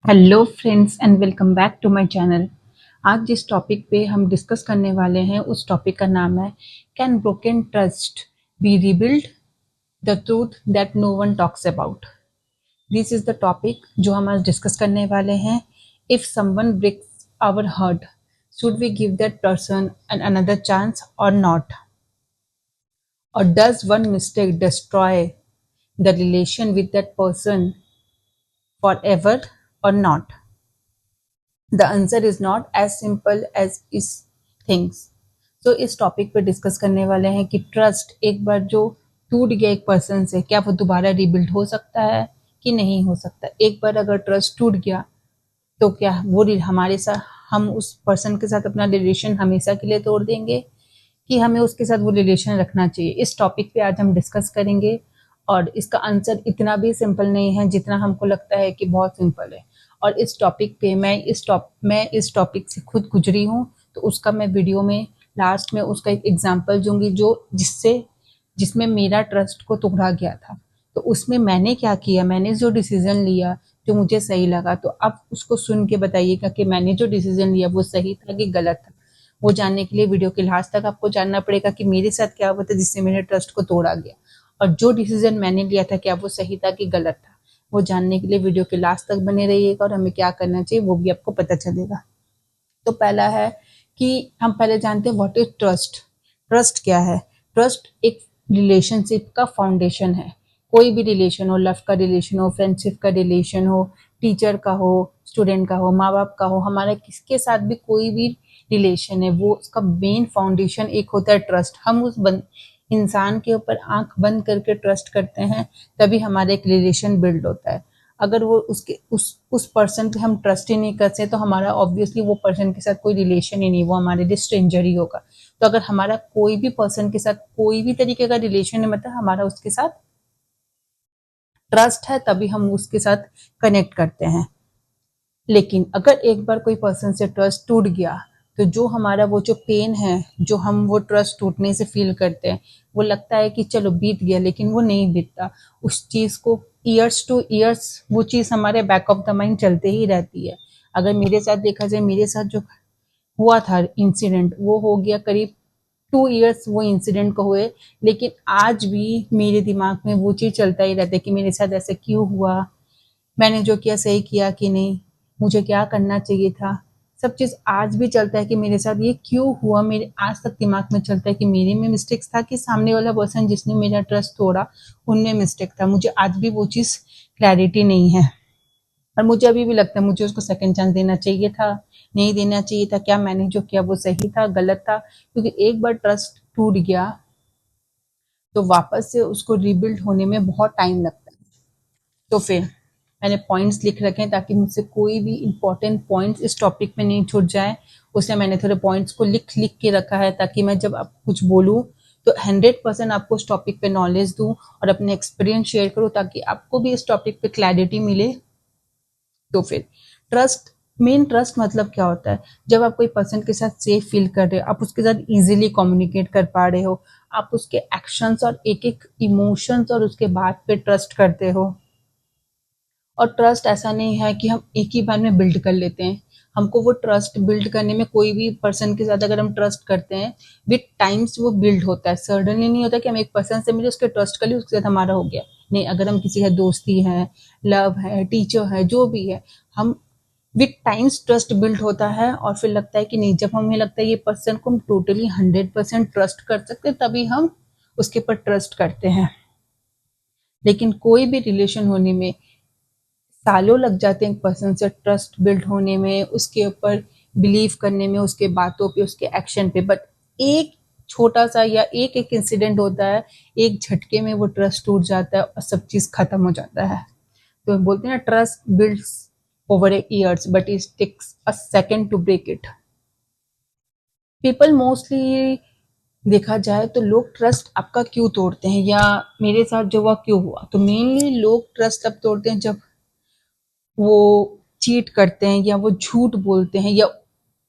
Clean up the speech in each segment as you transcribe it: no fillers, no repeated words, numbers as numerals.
Hello friends and welcome back to my channel. आज जिस topic पे हम डिस्कस करने वाले हैं उस टॉपिक का नाम है can broken trust be rebuild, the truth that no one talks about. This is the topic जो हम आज डिस्कस करने वाले हैं। If someone breaks our heart, should we give that person an another chance or not, or does one mistake destroy the relation with that person for ever or not. The answer is not as simple as is things. So इस topic पे discuss करने वाले हैं कि trust एक बार जो टूट गया एक पर्सन से, क्या वो दोबारा रिबिल्ड हो सकता है कि नहीं हो सकता। एक बार अगर ट्रस्ट टूट गया तो क्या वो हमारे साथ, हम उस पर्सन के साथ अपना रिलेशन हमेशा के लिए तोड़ देंगे कि हमें उसके साथ वो रिलेशन रखना चाहिए। इस टॉपिक पे आज हम डिस्कस करेंगे और इसका आंसर इतना भी सिंपल नहीं है जितना हमको लगता है कि बहुत सिंपल है। और इस टॉपिक पे मैं इस टॉपिक से खुद गुजरी हूँ, तो उसका मैं वीडियो में लास्ट में उसका एक एग्जांपल दूंगी जिसमें मेरा ट्रस्ट को तोड़ा गया था। तो उसमें मैंने क्या किया, मैंने जो डिसीजन लिया जो मुझे सही लगा, तो आप उसको सुन के बताइएगा कि मैंने जो डिसीजन लिया वो सही था कि गलत था। वो जानने के लिए वीडियो के लास्ट तक आपको जानना पड़ेगा कि मेरे साथ क्या हुआ था जिससे मेरे ट्रस्ट को तोड़ा गया, और जो डिसीजन मैंने लिया था क्या वो सही था कि गलत था। वो जानने के लिए वीडियो के लास्ट तक बने रहिएगा और हमें क्या करना चाहिए वो भी आपको पता चलेगा। तो पहला है कि हम पहले जानते हैं व्हाट इज ट्रस्ट। ट्रस्ट क्या है? ट्रस्ट एक रिलेशनशिप का फाउंडेशन है। कोई भी रिलेशन हो, लव का रिलेशन हो, फ्रेंडशिप का रिलेशन हो, टीचर का हो, स्टूडेंट का हो, माँ बाप का हो, हमारा किसके साथ भी कोई भी रिलेशन है, वो उसका मेन फाउंडेशन एक होता है ट्रस्ट। हम उस इंसान के ऊपर आंख बंद करके ट्रस्ट करते हैं, तभी हमारा एक रिलेशन बिल्ड होता है। अगर वो उसके उस पर्सन पे हम ट्रस्ट ही नहीं करते तो हमारा ऑब्वियसली वो पर्सन के साथ कोई रिलेशन ही नहीं, वो हमारे लिए स्ट्रेंजर ही होगा। तो अगर हमारा कोई भी पर्सन के साथ कोई भी तरीके का रिलेशन है, मतलब हमारा उसके साथ ट्रस्ट है, तभी हम उसके साथ कनेक्ट करते हैं। लेकिन अगर एक बार कोई पर्सन से ट्रस्ट टूट गया तो जो हमारा वो जो पेन है, जो हम वो ट्रस्ट टूटने से फील करते हैं, वो लगता है कि चलो बीत गया, लेकिन वो नहीं बीतता। उस चीज को ईयर्स टू ईयर्स वो चीज हमारे बैक ऑफ द माइंड चलते ही रहती है। अगर मेरे साथ देखा जाए, मेरे साथ जो हुआ था इंसिडेंट, वो हो गया करीब 2 इयर्स वो इंसिडेंट को हुए, लेकिन आज भी मेरे दिमाग में वो चीज चलता ही रहता है कि मेरे साथ ऐसे क्यों हुआ, मैंने जो किया सही किया कि नहीं, मुझे क्या करना चाहिए था। सब चीज़ आज भी चलता है कि मेरे साथ ये क्यों हुआ, मेरे आज तक दिमाग में चलता है कि मेरे में मिस्टेक्स था कि सामने वाला पर्सन जिसने मेरा ट्रस्ट तोड़ा उनमें मिस्टेक था। मुझे आज भी वो चीज़ क्लैरिटी नहीं है, और मुझे अभी भी लगता है मुझे उसको सेकंड चांस देना चाहिए था, नहीं देना चाहिए था, क्या मैंने जो किया वो सही था गलत था। क्योंकि एक बार ट्रस्ट टूट गया तो वापस से उसको रीबिल्ड होने में बहुत टाइम लगता है। तो फिर मैंने पॉइंट्स लिख रखे हैं ताकि मुझसे कोई भी इंपॉर्टेंट पॉइंट्स इस टॉपिक में नहीं छूट जाए। उससे मैंने थोड़े पॉइंट्स को लिख लिख के रखा है ताकि मैं जब आप कुछ बोलूँ तो 100% आपको उस टॉपिक पे नॉलेज दूँ और अपने एक्सपीरियंस शेयर करूँ, ताकि आपको भी इस टॉपिक पे क्लैरिटी मिले। तो फिर ट्रस्ट, मेन ट्रस्ट मतलब क्या होता है? जब आप कोई पर्सन के साथ सेफ फील कर रहे हो, आप उसके साथ इजीली कम्युनिकेट कर पा रहे हो, आप उसके एक्शंस और एक एक इमोशंस और उसके बात पे ट्रस्ट करते हो। और ट्रस्ट ऐसा नहीं है कि हम एक ही बार में बिल्ड कर लेते हैं। हमको वो ट्रस्ट बिल्ड करने में, कोई भी पर्सन के साथ अगर हम ट्रस्ट करते हैं, विद टाइम्स वो बिल्ड होता है। सडनली नहीं होता कि हम एक पर्सन से मिले, उसके ट्रस्ट कर लिए, उसके साथ हमारा हो गया। नहीं, अगर हम किसी का दोस्ती है, लव है, टीचर है, जो भी है, हम विद टाइम्स ट्रस्ट बिल्ड होता है और फिर लगता है कि नहीं, जब हमें लगता है ये पर्सन को हम टोटली 100% ट्रस्ट कर सकते हैं, तभी हम उसके ऊपर ट्रस्ट करते हैं। लेकिन कोई भी रिलेशन होने में सालों लग जाते हैं एक पर्सन से ट्रस्ट बिल्ड होने में, उसके ऊपर बिलीव करने में, उसके बातों पे, उसके एक्शन पे। बट एक छोटा सा या एक एक इंसिडेंट होता है, एक झटके में वो ट्रस्ट टूट जाता है और सब चीज खत्म हो जाता है। तो बोलते हैं ना, trust builds over a years but it takes a second to break it. People mostly, देखा जाए तो लोग ट्रस्ट आपका क्यों तोड़ते हैं, या मेरे साथ जो हुआ क्यों हुआ, तो मेनली लोग ट्रस्ट तब तोड़ते हैं जब वो चीट करते हैं या वो झूठ बोलते हैं, या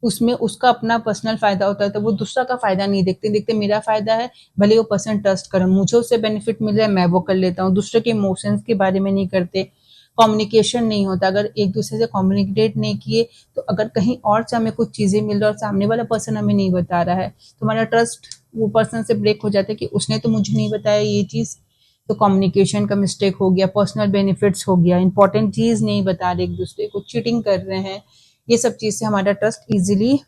उसमें उसका अपना पर्सनल फायदा होता है, तो वो दूसरा का फायदा नहीं देखते, देखते मेरा फायदा है, भले वो पर्सन ट्रस्ट करे, मुझे उससे बेनिफिट मिल रहा है मैं वो कर लेता हूँ, दूसरे के इमोशंस के बारे में नहीं करते। कम्युनिकेशन नहीं होता, अगर एक दूसरे से कम्युनिकेट नहीं किए तो अगर कहीं और से हमें कुछ चीज़ें मिल रहा है और सामने वाला पर्सन हमें नहीं बता रहा है तो हमारा ट्रस्ट वो पर्सन से ब्रेक हो जाता है कि उसने तो मुझे नहीं बताया ये चीज़। तो कम्युनिकेशन का मिस्टेक हो गया, पर्सनल बेनिफिट्स हो गया, इंपॉर्टेंट चीज़ नहीं बता रहे एक दूसरे को, चीटिंग कर रहे हैं, ये सब चीज़ से हमारा ट्रस्ट ईजिली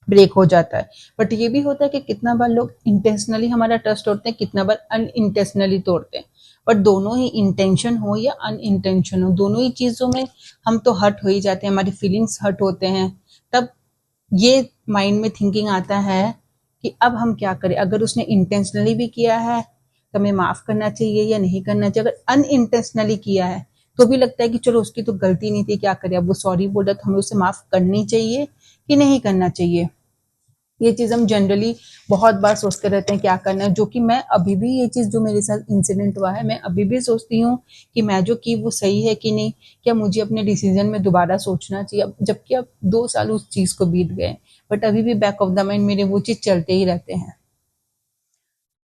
ब्रेक हो जाता है। बट ये भी होता है कि कितना बार लोग इंटेंशनली हमारा ट्रस्ट तोड़ते हैं, कितना बार अनइंटेंशनली तोड़ते हैं। बट दोनों ही इंटेंशन हो या अनइंटेंशन हो, दोनों ही चीज़ों में हम तो हर्ट हो ही जाते हैं, हमारी फीलिंग्स हर्ट होते हैं। तब ये माइंड में थिंकिंग आता है कि अब हम क्या करें, अगर उसने इंटेंशनली भी किया है तो हमें माफ़ करना चाहिए या नहीं करना चाहिए। अगर अनइंटेंशनली किया है तो भी लगता है कि चलो उसकी तो गलती नहीं थी, क्या करें, अब वो सॉरी बोल रहा है तो हमें उसे माफ़ करनी चाहिए कि नहीं करना चाहिए। ये चीज़ हम जनरली बहुत बार सोचते रहते हैं क्या करना है, जो कि मैं अभी भी, ये चीज़ जो मेरे साथ इंसिडेंट हुआ है, मैं अभी भी सोचती हूँ कि मैं जो की वो सही है कि नहीं, क्या मुझे अपने डिसीजन में दोबारा सोचना चाहिए, जबकि अब 2 साल उस चीज़ को बीत गए, बट अभी भी बैक ऑफ द माइंड मेरे वो चीज़ चलते ही रहते हैं।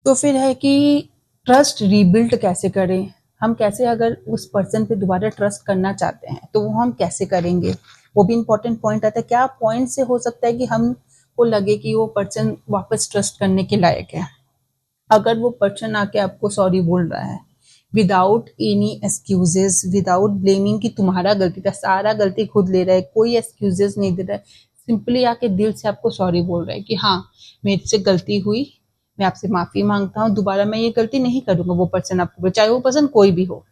तो फिर है कि ट्रस्ट रीबिल्ड कैसे करें, हम कैसे, अगर उस पर्सन पे दोबारा ट्रस्ट करना चाहते हैं तो वो हम कैसे करेंगे, वो भी इंपॉर्टेंट पॉइंट आता है। क्या पॉइंट से हो सकता है कि हमको लगे कि वो पर्सन वापस ट्रस्ट करने के लायक है। अगर वो पर्सन आके आपको सॉरी बोल रहा है without any excuses, without blaming कि तुम्हारा गलती था, सारा गलती खुद ले रहा है, कोई एक्सक्यूजेस नहीं दे रहा है, सिंपली आके दिल से आपको सॉरी बोल रहा है कि हाँ मेरे से गलती हुई, मैं आपसे माफ़ी मांगता हूँ, दोबारा मैं ये गलती नहीं करूँगा। वो पर्सन आपको, चाहे वो पर्सन कोई भी हो,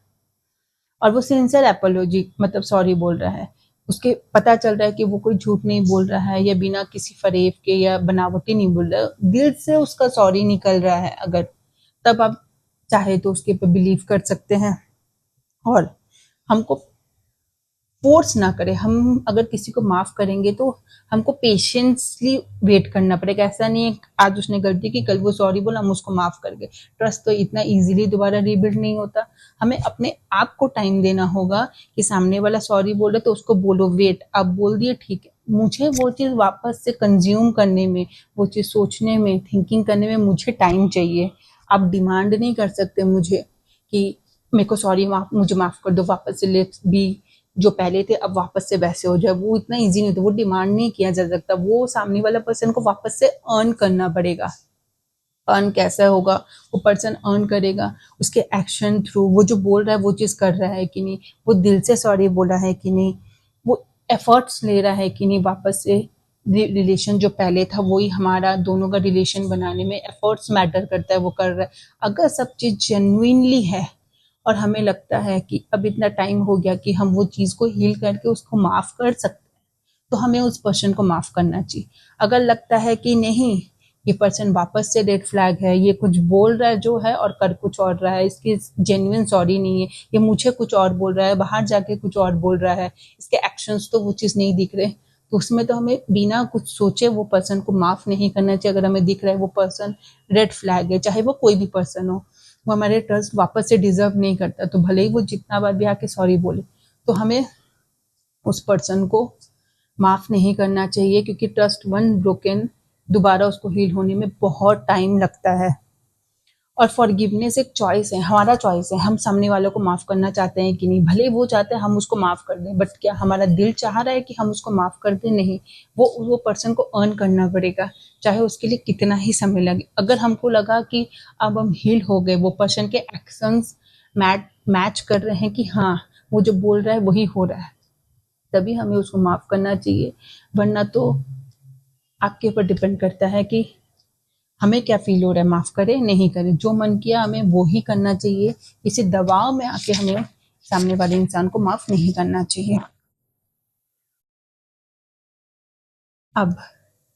और वो सिंसियर एपोलॉजी मतलब सॉरी बोल रहा है, उसके पता चल रहा है कि वो कोई झूठ नहीं बोल रहा है या बिना किसी फरेब के या बनावटी नहीं बोल रहा है, दिल से उसका सॉरी निकल रहा है अगर, तब आप चाहे तो उसके ऊपर बिलीव कर सकते हैं। और हमको फोर्स ना करें, हम अगर किसी को माफ़ करेंगे तो हमको पेशेंसली वेट करना पड़ेगा। ऐसा नहीं है आज उसने गलती की, कल वो सॉरी बोला, हम उसको माफ़ कर गए। ट्रस्ट तो इतना इजीली दोबारा रीबिल्ड नहीं होता। हमें अपने आप को टाइम देना होगा कि सामने वाला सॉरी बोल रहा है तो उसको बोलो, वेट, आप बोल दिए ठीक है, मुझे वो चीज़ वापस से कंज्यूम करने में, वो चीज़ सोचने में, थिंकिंग करने में मुझे टाइम चाहिए। आप डिमांड नहीं कर सकते मुझे कि मेरे को सॉरी, मुझे माफ़ कर दो, वापस से लेट्स बी जो पहले थे अब वापस से वैसे हो जाए, वो इतना इजी नहीं होता, वो डिमांड नहीं किया जा सकता, वो सामने वाला पर्सन को वापस से अर्न करना पड़ेगा। अर्न कैसा होगा, वो पर्सन अर्न करेगा उसके एक्शन थ्रू, वो जो बोल रहा है वो चीज़ कर रहा है कि नहीं, वो दिल से सॉरी बोला है कि नहीं, वो एफर्ट्स ले रहा है कि नहीं, वापस से रिलेशन जो पहले था वही हमारा दोनों का रिलेशन बनाने में एफर्ट्स मैटर करता है, वो कर रहा है। अगर सब चीज़ जेन्युइनली है और हमें लगता है कि अब इतना टाइम हो गया कि हम वो चीज़ को हील करके उसको माफ़ कर सकते हैं, तो हमें उस पर्सन को माफ़ करना चाहिए। अगर लगता है कि नहीं, ये पर्सन वापस से रेड फ्लैग है, ये कुछ बोल रहा है जो है और कर कुछ और रहा है, इसकी जेन्युइन सॉरी नहीं है, ये मुझे कुछ और बोल रहा है, बाहर जाके कुछ और बोल रहा है, इसके एक्शंस तो वो चीज़ नहीं दिख रहे, तो उसमें तो हमें बिना कुछ सोचे वो पर्सन को माफ़ नहीं करना चाहिए। अगर हमें दिख रहा है वो पर्सन रेड फ्लैग है, चाहे वो कोई भी पर्सन हो, वो हमारे ट्रस्ट वापस से डिजर्व नहीं करता, तो भले ही वो जितना बार भी आके सॉरी बोले, तो हमें उस पर्सन को माफ़ नहीं करना चाहिए, क्योंकि ट्रस्ट वन ब्रोकन, दोबारा उसको हील होने में बहुत टाइम लगता है। और फॉरगिवनेस एक चॉइस है, हमारा चॉइस है, हम सामने वालों को माफ़ करना चाहते हैं कि नहीं। भले वो चाहते हैं हम उसको माफ़ कर दें, बट क्या हमारा दिल चाह रहा है कि हम उसको माफ़ कर दें? नहीं, वो पर्सन को अर्न करना पड़ेगा, चाहे उसके लिए कितना ही समय लगे। अगर हमको लगा कि अब हम हील हो गए, वो पर्सन के एक्शंस मैच कर रहे हैं कि हाँ वो जो बोल रहा है वही हो रहा है, तभी हमें उसको माफ़ करना चाहिए। वरना तो आपके ऊपर डिपेंड करता है कि हमें क्या फील हो रहा है, माफ़ करें नहीं करें, जो मन किया हमें वो ही करना चाहिए। किसी दबाव में आके हमें सामने वाले इंसान को माफ़ नहीं करना चाहिए। अब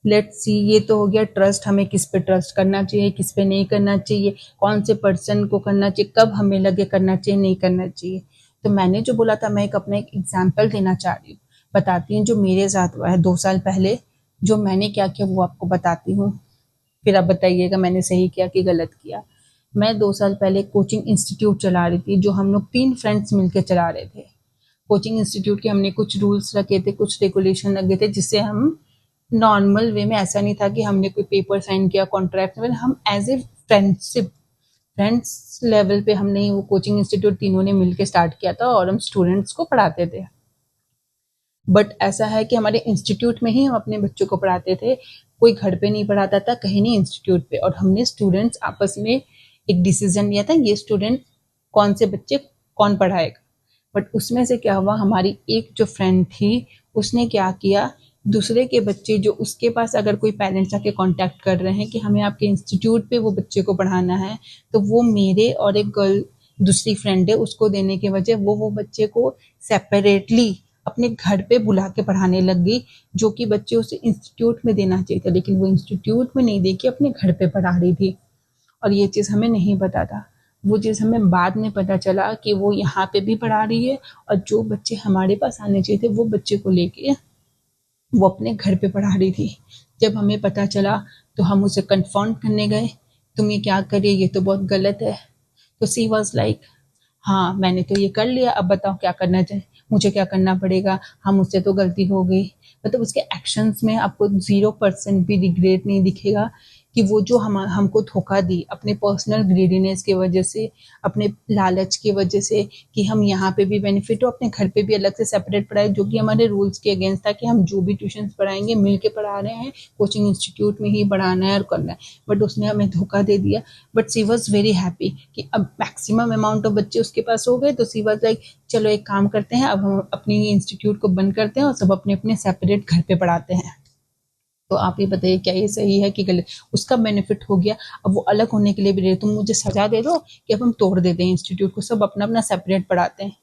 लेट्स सी, ये तो हो गया ट्रस्ट, हमें किस पे ट्रस्ट करना चाहिए, किस पे नहीं करना चाहिए, कौन से पर्सन को करना चाहिए, कब हमें लगे करना चाहिए नहीं करना चाहिए। तो मैंने जो बोला था, मैं अपना एक एग्जाम्पल देना चाह रही हूँ, बताती हूँ जो मेरे साथ हुआ है 2 साल पहले, जो मैंने क्या किया वो आपको बताती हूँ, फिर आप बताइएगा मैंने सही किया कि गलत किया। मैं 2 साल पहले कोचिंग इंस्टीट्यूट चला रही थी, जो हम लोग 3 फ्रेंड्स मिलकर चला रहे थे। कोचिंग इंस्टीट्यूट के हमने कुछ रूल्स रखे थे, कुछ रेगुलेशन लगे थे, जिससे हम नॉर्मल वे में, ऐसा नहीं था कि हमने कोई पेपर साइन किया कॉन्ट्रैक्ट में, हम as a friendship friends level पे हमने वो कोचिंग इंस्टीट्यूट तीनों ने मिलकर स्टार्ट किया था और हम स्टूडेंट्स को पढ़ाते थे। बट ऐसा है कि हमारे इंस्टीट्यूट में ही हम अपने बच्चों को पढ़ाते थे, कोई घर पे नहीं पढ़ाता था, कहीं नहीं, इंस्टीट्यूट पे। और हमने स्टूडेंट्स आपस में एक डिसीजन लिया था, ये स्टूडेंट कौन से बच्चे कौन पढ़ाएगा। बट उसमें से क्या हुआ, हमारी एक जो फ्रेंड थी उसने क्या किया, दूसरे के बच्चे जो उसके पास अगर कोई पेरेंट्स आके कांटेक्ट कर रहे हैं कि हमें आपके इंस्टीट्यूट पे वो बच्चे को पढ़ाना है, तो वो मेरे और एक गर्ल दूसरी फ्रेंड है उसको देने के वजह वो बच्चे को सेपरेटली अपने घर पे बुला के पढ़ाने लग गई, जो कि बच्चे उसे इंस्टीट्यूट में देना चाहिए था, लेकिन वो इंस्टीट्यूट में नहीं दे के अपने घर पे पढ़ा रही थी। और ये चीज़ हमें नहीं पता था। वो चीज़ हमें बाद में पता चला कि वो यहाँ पे भी पढ़ा रही है और जो बच्चे हमारे पास आने चाहिए थे वो बच्चे को लेके वो अपने घर पे पढ़ा रही थी। जब हमें पता चला तो हम उसे कन्फ्रंट करने गए, तुम ये क्या कर रही है, ये तो बहुत गलत है। तो सी वॉज लाइक, हाँ मैंने तो ये कर लिया, अब बताओ क्या करना चाहिए, मुझे क्या करना पड़ेगा, हाँ मुझसे तो गलती हो गई। मतलब उसके एक्शंस में आपको 0% भी रिग्रेट नहीं दिखेगा कि वो जो हमको धोखा दी अपने पर्सनल ग्रीडीनेस की वजह से, अपने लालच की वजह से कि हम यहाँ पे भी बेनिफिट हो, अपने घर पे भी अलग से सेपरेट पढ़ाए, जो कि हमारे रूल्स के अगेंस्ट था कि हम जो भी ट्यूशन पढ़ाएंगे मिल के पढ़ा रहे हैं, कोचिंग इंस्टीट्यूट में ही पढ़ाना है और करना है। बट उसने हमें धोखा दे दिया। But she was very happy कि अब मैक्सिमम अमाउंट ऑफ बच्चे उसके पास हो गए, तो सी वॉज लाइक चलो एक काम करते हैं, अब हम अपनी इंस्टीट्यूट को बंद करते हैं और सब अपने अपने सेपरेट घर पे पढ़ाते हैं। तो आप ये बताइए क्या ये सही है कि गलत। उसका बेनिफिट हो गया, अब वो अलग होने के लिए भी रहे, तुम मुझे सजा दे दो कि अब हम तोड़ देते हैं इंस्टीट्यूट को, सब अपना अपना सेपरेट पढ़ाते हैं।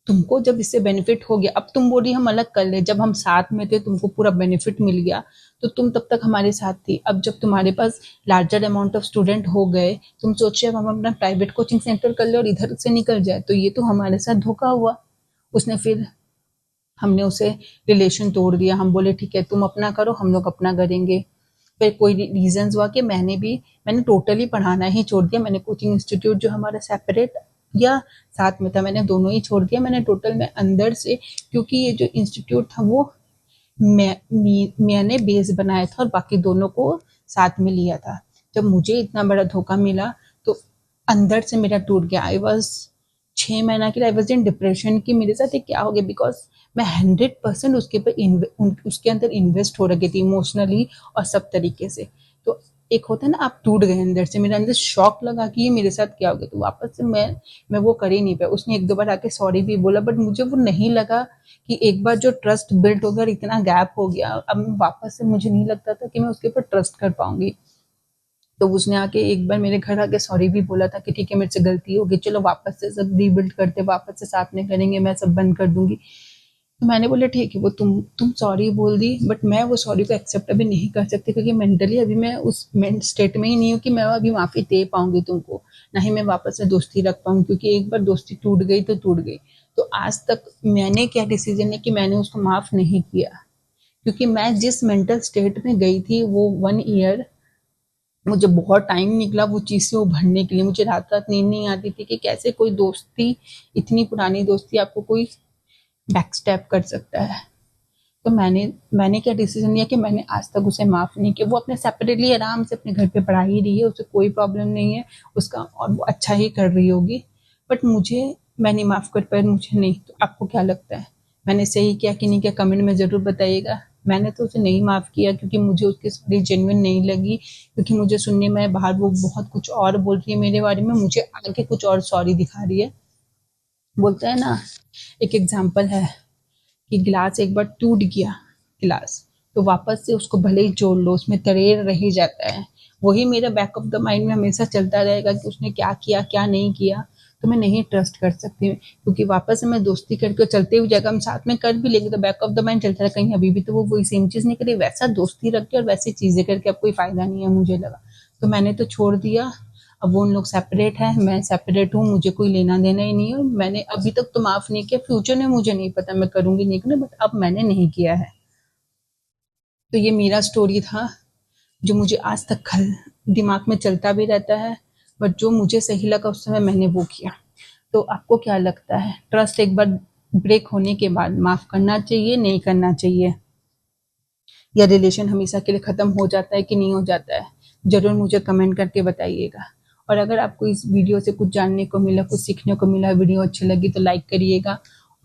तुमको जब इससे बेनिफिट हो गया, अब तुम बोल रही हम अलग कर ले, जब हम साथ में थे तुमको पूरा बेनिफिट मिल गया तो तुम तब तक हमारे साथ थी। अब जब तुम्हारे पास लार्जर अमाउंट ऑफ स्टूडेंट हो गए, तुम सोच रहे हम अपना प्राइवेट कोचिंग सेंटर कर ले और इधर से निकल जाए, तो ये तो हमारे साथ धोखा हुआ। उसने फिर हमने उसे रिलेशन तोड़ दिया, हम बोले ठीक है तुम अपना करो हम लोग अपना करेंगे। फिर कोई रीजन हुआ कि मैंने टोटली पढ़ाना ही छोड़ दिया, मैंने कोचिंग इंस्टीट्यूट जो हमारा सेपरेट या साथ में था मैंने दोनों ही छोड़ दिया। मैंने टोटल में अंदर से, क्योंकि ये जो इंस्टीट्यूट था वो मैंने बेस बनाया था और बाकी दोनों को साथ में लिया था। जब मुझे इतना बड़ा धोखा मिला तो अंदर से मेरा टूट गया। आई वॉज 6 महीना के लिए आई वॉज इन डिप्रेशन कि मेरे साथ ये क्या हो गया, बिकॉज मैं 100% उसके अंदर इन्वेस्ट हो रखी थी इमोशनली और सब तरीके से। तो एक होता है ना आप टूट गए अंदर से, मेरे अंदर शॉक लगा कि ये मेरे साथ क्या हो गया। तो वापस से मैं वो कर ही नहीं पाया। उसने 1-2 बार आके सॉरी भी बोला, बट मुझे वो नहीं लगा कि एक बार जो ट्रस्ट बिल्ड हो गया, इतना गैप हो गया, अब वापस से मुझे नहीं लगता था कि मैं उसके ऊपर ट्रस्ट कर पाऊंगी। तो उसने आके एक बार मेरे घर आके सॉरी भी बोला था कि ठीक है मेरे से गलती हो गई, चलो वापस से सब रीबिल्ड करते, वापस से साथ में करेंगे, मैं सब बंद कर दूंगी। तो मैंने बोला ठीक है, वो तुम सॉरी बोल दी, बट मैं वो सॉरी को एक्सेप्ट अभी नहीं कर सकती, क्योंकि मेंटली अभी मैं उस स्टेट में ही नहीं हूँ कि मैं अभी माफी दे पाऊंगी तुमको, ना ही मैं वापस से दोस्ती रख पाऊंगी, क्योंकि एक बार दोस्ती टूट गई तो टूट गई। तो आज तक मैंने क्या डिसीजन है कि मैंने उसको माफ नहीं किया, क्योंकि मैं जिस मेंटल स्टेट में गई थी वो 1 ईयर मुझे बहुत टाइम निकला वो चीज़ से उभरने के लिए। मुझे रात रात नींद नहीं आती थी कि कैसे कोई दोस्ती, इतनी पुरानी दोस्ती आपको कोई बैक स्टेप कर सकता है। तो मैंने क्या डिसीजन लिया कि मैंने आज तक उसे माफ़ नहीं किया। वो अपने सेपरेटली आराम से अपने घर पे पढ़ा ही रही है, उसे कोई प्रॉब्लम नहीं है उसका, और वो अच्छा ही कर रही होगी। बट मैं नहीं माफ़ कर पाई, मुझे नहीं। तो आपको क्या लगता है मैंने सही किया कि नहीं किया, कमेंट में ज़रूर बताइएगा। मैंने तो उसे नहीं माफ़ किया क्योंकि मुझे उसकी सॉरी जेन्युइन नहीं लगी, क्योंकि मुझे सुनने में बाहर वो बहुत कुछ और बोल रही है मेरे बारे में, मुझे आगे कुछ और सॉरी दिखा रही है। बोलता है ना, एक एग्जाम्पल है कि गिलास एक बार टूट गया गिलास, तो वापस से उसको भले ही जोड़ लो, उसमें तरेर रह ही जाता है। वही मेरा बैक ऑफ द माइंड में हमेशा चलता रहेगा कि उसने क्या किया क्या नहीं किया। तो मैं नहीं ट्रस्ट कर सकती, क्योंकि वापस से मैं दोस्ती करके चलते हुए जगह हम साथ में कर भी लेंगे तो बैक ऑफ द माइंड चलता है कहीं अभी भी तो वो वही सेम चीज़ नहीं करी, वैसा दोस्ती रख के और वैसी चीज़ें करके अब कोई फायदा नहीं है मुझे लगा। तो मैंने तो छोड़ दिया। अब वो उन लोग सेपरेट है, मैं सेपरेट हूँ, मुझे कोई लेना देना ही नहीं है। मैंने अभी तक तो माफ नहीं किया, फ्यूचर में मुझे नहीं पता मैं करूंगी नहीं करूंगी, बट अब मैंने नहीं किया है। तो ये मेरा स्टोरी था जो मुझे आज तक दिमाग में चलता भी रहता है, बट जो मुझे सही लगा उस समय मैंने वो किया। तो आपको क्या लगता है, ट्रस्ट एक बार ब्रेक होने के बाद माफ करना चाहिए नहीं करना चाहिए, या रिलेशन हमेशा के लिए खत्म हो जाता है कि नहीं हो जाता है? जरूर मुझे कमेंट करके बताइएगा। और अगर आपको इस वीडियो से कुछ जानने को मिला, कुछ सीखने को मिला, वीडियो अच्छी लगी तो लाइक करिएगा